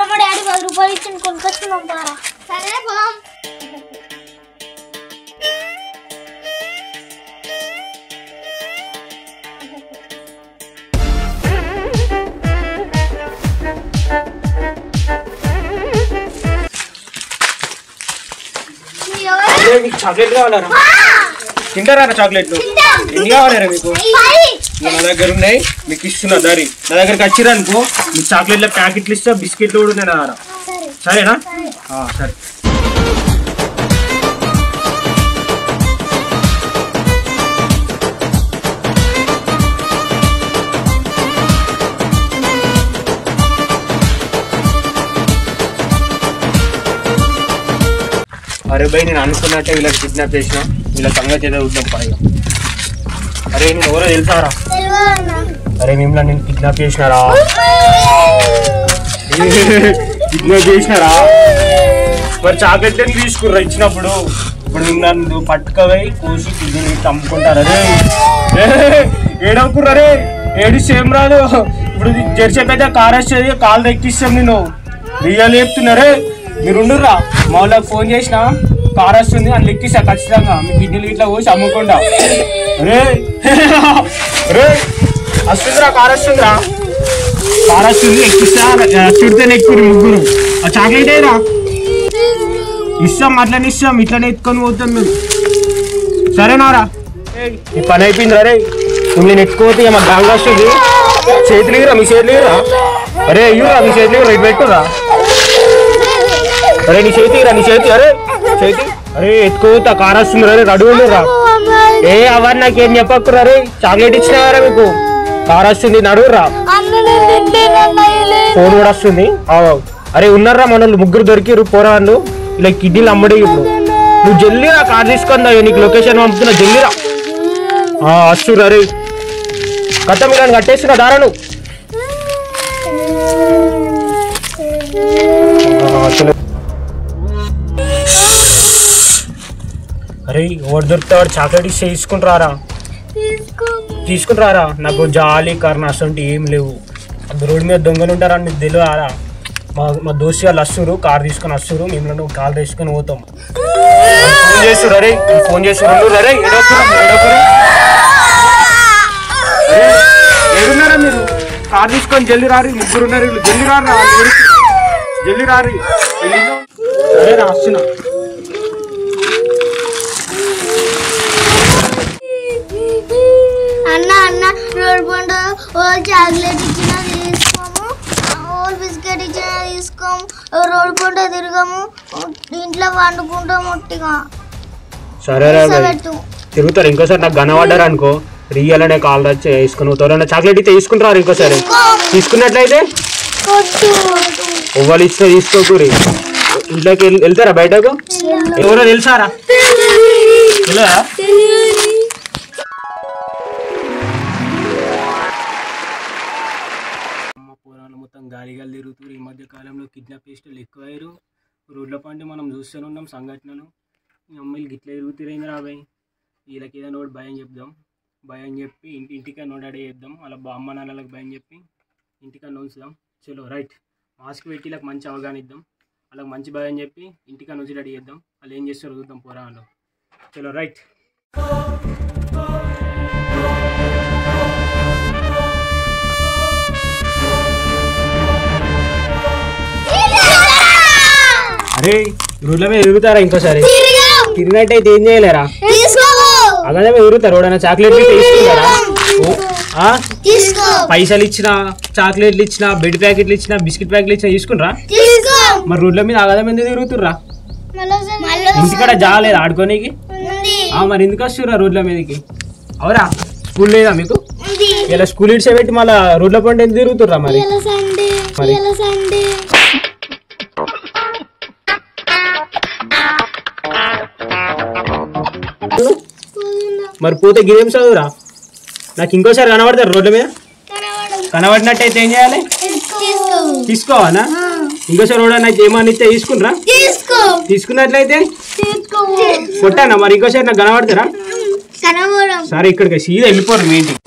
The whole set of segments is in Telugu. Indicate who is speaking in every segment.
Speaker 1: మా డాడీ 10 రూపాయలు ఇచ్చి కొనుక్కొచ్చుకున్నాం తారా. సరే పోదాం.
Speaker 2: చాక్లెట్ కావాలరా? తింటారా చాక్లెట్లు? ఎన్ని కావాలరా మీకు? నా దగ్గర ఉన్నాయి, మీకు ఇస్తున్నా దారి. నా దగ్గరకు వచ్చిరా అనుకో మీకు చాక్లెట్ల ప్యాకెట్లు ఇస్తా, బిస్కెట్లు కూడా ఉన్నాయి నా దగ్గర. సరేనా? సరే. అరే భయ్, నేను అనుకున్నట్టే వీళ్ళకి కిడ్నాప్ చేసిన. వీళ్ళ సంగతి ఏదో చూద్దాం పైగా. అరే నేను ఎవరో తెలుసారా? అరే మిమ్మల్ని నేను కిడ్నాప్ చేసినారా? కిడ్నాప్ చేసినారా? మరి చాక్లెట్ తీసుకుర్రా ఇచ్చినప్పుడు. ఇప్పుడు మిమ్మల్ని పట్టుకపోయి కోసి కిడ్నీ అమ్ముకుంటారు. అరే ఏడవుకుర్రా? రే ఏడు సేమ్ రాదు. ఇప్పుడు జెర్సీ పెద్ద కార్ వస్తుంది, కాలు ఎక్కిస్తాం. నేను రియల్ చెప్తున్నారే. మీరు ఉండుర్రా, మా వాళ్ళకి ఫోన్ చేసిన కార్ వస్తుంది అని ఎక్కిస్తా ఖచ్చితంగా. మీ కిడ్నీలు ఇట్లా పోసి అమ్ముకుంటా. రే రే వస్తుందిరా, కార్ వస్తుందిరా, కార్ వస్తుంది ఎక్కిస్తా. చుడితేనే ఎక్కువ ముగ్గురు. ఆ చాక్లెట్ అయినా ఇస్తాం, అట్లనే ఇస్తాం, ఇట్లనే ఎత్తుకొని పోతాం మేము. సరేనారా? ఈ పని అయిపోయిందిరా. రే నేను ఎత్తుకోతే మా గాంగ్ వస్తుంది. చేతులు ఇరా, మీ చేతులు ఇరా. అరే అయ్యూరా, మీ చేతులు ఇరా, ఇటు పెట్టురా. అరే నీ చేతి రా, నీ చేతి. అరే చేతి. అరే ఎత్తుకోతా, కార్ వస్తుంది. రే అడుగులు రా. ఏ అవన్నీ నాకేం చెప్పకురా. రే చాక్లెట్ ఇచ్చినారా మీకు? కార్ వస్తుంది, నడువురా. ఫోన్ కూడా వస్తుంది. అరే ఉన్నారా మన ముగ్గురు దొరికిరు పోరాళ్ళు. ఇలా కిడ్నీలు అమ్మడే. ఇప్పుడు నువ్వు జల్లిరా, కార్ తీసుకుందా. నీకు లొకేషన్ పంపుతున్నా, జల్లిరా. వస్తురా. రే కట్ట మీరు కట్టేస్తున్నా దారాను. అరే ఎవరు దొరికితే వాడు చాక్లెట్ ఇస్తే తీసుకుంటారా? నాకు జాలి కర్ణ అసలు ఏం లేవు. రోడ్డు మీద దొంగలు ఉంటారా మీకు తెలియదా? మా దోస్తు వాళ్ళు వస్తురు, కార్ తీసుకొని వస్తురు. మేము కార్ తీసుకొని పోతాం. ఫోన్ చేస్తురు. అరే ఫోన్ చేస్తున్నారు. అరే ఏడున్నారా మీరు? కార్ తీసుకొని జల్దీ రారి. ముగ్గురు ఉన్నారు, జల్దీ రారు, జల్దీ రారి. సరే రా, వస్తున్నా.
Speaker 1: అన్న రోడ్ పంట చాక్లెట్ ఇచ్చినా తీసుకోము, బిస్కెట్ ఇచ్చినా తీసుకోము, రోడ్ పంట తిరగము, ఇంట్లో వండుకుంటాము ఒట్టిగా.
Speaker 2: సరే తిరుగుతారు. ఇంకోసారి నాకు గనపడ్డారు అనుకో, రియల్ అనే కాల్ వచ్చి వేసుకుని పోతారు. చాక్లెట్ అయితే తీసుకుంటారు. ఇంకోసారి తీసుకున్నట్లయితే ఎవరు ఇచ్చినా తీసుకోకూరి. ఇంట్లోకి వెళ్తారా బయటకు? ఎవరో తెలుసారా? మొత్తం గాలిగాలు తిరుగుతారు. ఈ మధ్య కాలంలో కిడ్నాప్ చేసేటోళ్ళు ఎక్కువయ్యారు. రోడ్ల పంట మనం చూస్తూనే ఉన్నాం సంఘటనలు. ఈ అమ్మాయిలు గిట్ల తిరుగుతారైంది రాబాయ్. వీళ్ళకి ఏదైనా ఒకటి భయం చెప్దాం. భయం చెప్పి ఇంటికన్నా నోడాడే చేద్దాం. అలా అమ్మ నాన్నలకు భయం చెప్పి ఇంటికన్నా ఉంచుదాం. చలో రైట్. మాస్క్ పెట్టి వీళ్ళకి మంచి అవగాహన ఇద్దాం. వాళ్ళకి మంచి భయం చెప్పి ఇంటికన్నా నుంచి రెడీ చేద్దాం. వాళ్ళు ఏం చేస్తారో చూద్దాం పోరాళ్ళు. చలో రైట్. అరే రోడ్ల మీద ఎరుగుతారా? ఇంకోసారి తిరిగినట్టయితే ఏం చేయలేరా? అలాగే ఎరుగుతారు. రోడ్ చాక్లెట్లు తీసుకుంటారా? పైసలు ఇచ్చినా, చాక్లెట్లు ఇచ్చినా, బెడ్ ప్యాకెట్లు ఇచ్చినా, బిస్కెట్ ప్యాకెట్లు ఇచ్చినా తీసుకుంటారా? మరి రోడ్ల మీద ఆగదా ఎందుకు తిరుగుతుర్రా? ఇంటికాడ జాగలేదు ఆడుకోనికి? మరి ఎందుకు వస్తుర్రా రోడ్ల మీదకి? అవురా? స్కూల్ లేదా మీకు? ఇలా స్కూల్ ఇడిచేపెట్టి మళ్ళీ రోడ్ల పంట ఎందుకు తిరుగుతుర్రా? మరి మరి పోతే గేమ్ చదువురా. నాకు ఇంకోసారి కనబడతారు రోడ్ల మీద. కనబడినట్టయితే ఏం చేయాలి? తీసుకోవాలా? ఇంకోసారి రోడ్ అయితే ఏమని ఇస్తే తీసుకుంటారా? తీసుకున్నట్లయితే కొట్టానా? మరి ఇంకోసారి నాకు కనబడతారా? సరే ఇక్కడికి సీదా వెళ్ళిపోరు మీ ఇంటికి.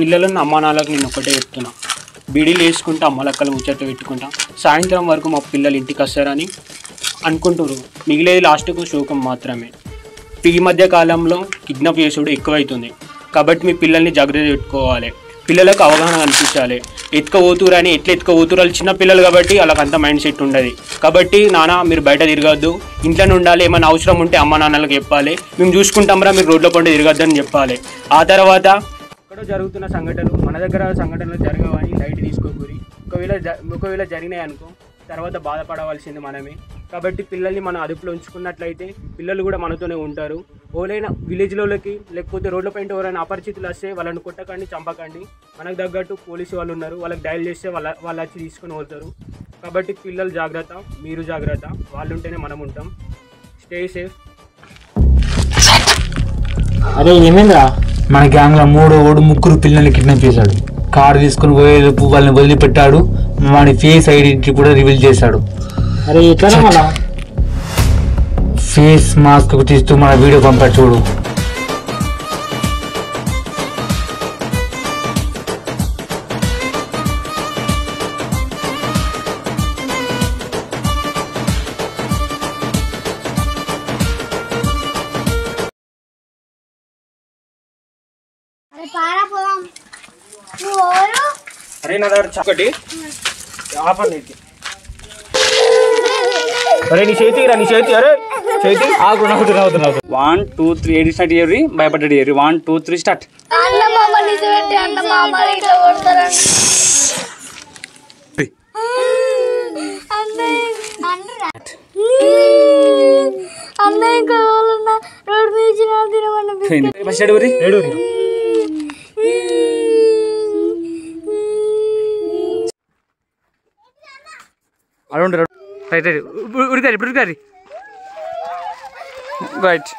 Speaker 2: పిల్లలను అమ్మానాలకు నేను ఒకటే చెప్తున్నా, బీడీలు వేసుకుంటా అమ్మలక్కలు ముచ్చట్లు పెట్టుకుంటా సాయంత్రం వరకు మా పిల్లలు ఇంటికి వస్తారని అనుకుంటారు. మిగిలేది లాస్ట్కు శోకం మాత్రమే. ఈ మధ్య కాలంలో కిడ్నాప్ చేసుడు ఎక్కువైతుంది కాబట్టి మీ పిల్లల్ని జాగ్రత్త పెట్టుకోవాలి. పిల్లలకు అవగాహన కల్పించాలి. ఎత్తుకపోతురు అని ఎట్లా ఎత్తుకపోతురు, వాళ్ళు చిన్న పిల్లలు కాబట్టి వాళ్ళకి అంత మైండ్ సెట్ ఉండదు. కాబట్టి నాన్న మీరు బయట తిరగద్దు, ఇంట్లోనే ఉండాలి. ఏమైనా అవసరం ఉంటే అమ్మ నాన్నలకు చెప్పాలి, మేము చూసుకుంటాంరా, మీరు రోడ్ల పంట తిరగద్దు అని చెప్పాలి. ఆ తర్వాత ఎక్కడో జరుగుతున్న సంఘటనలు మన దగ్గర సంఘటనలు జరగవని లైట్ తీసుకోకూరి. ఒకవేళ జరిగినాయి అనుకో తర్వాత బాధపడవలసింది మనమే. కాబట్టి పిల్లల్ని మనం అదుపులో ఉంచుకున్నట్లయితే పిల్లలు కూడా మనతోనే ఉంటారు. ఓలైనా విలేజ్లోకి లేకపోతే రోడ్లపైన ఎవరైనా అపరిచితులు వస్తే వాళ్ళని కొట్టకండి, చంపకండి. మనకు తగ్గట్టు పోలీసు వాళ్ళు ఉన్నారు, వాళ్ళకి డయల్ చేస్తే వాళ్ళు వచ్చి తీసుకొని పోతారు. కాబట్టి పిల్లలు జాగ్రత్త, మీరు జాగ్రత్త, వాళ్ళు ఉంటేనే మనం ఉంటాం. Stay safe.
Speaker 3: అరే ఏమైందిరా, మన గ్యాంగ్లో ముగ్గురు పిల్లల్ని కిడ్నాప్ చేశాడు. కారు తీసుకుని పోయేలోపు వాళ్ళని వదిలిపెట్టాడు. మన ఫేస్ ఐడెంటిటీ కూడా రివీల్ చేశాడు.
Speaker 2: అరే ఎట్లా మళ్ళా
Speaker 3: ఫేస్ మాస్క్ తీస్తూ మన వీడియో పంపాడు చూడు.
Speaker 2: అరే నా దగ్గర చక్కటి ఆఫర్ నీకు. అరే నీ చేతి రా, నీ చేతి. అరే చేతి
Speaker 3: ఆగు, నవ్వుతున్నా. 1 2 3 ఏడి స్టార్ట్ చేయరు, భయపడ్డాడు చేయరు. 1 2 3 స్టార్ట్. అడుండ్రు రైట్ ఉరికారి రైట్.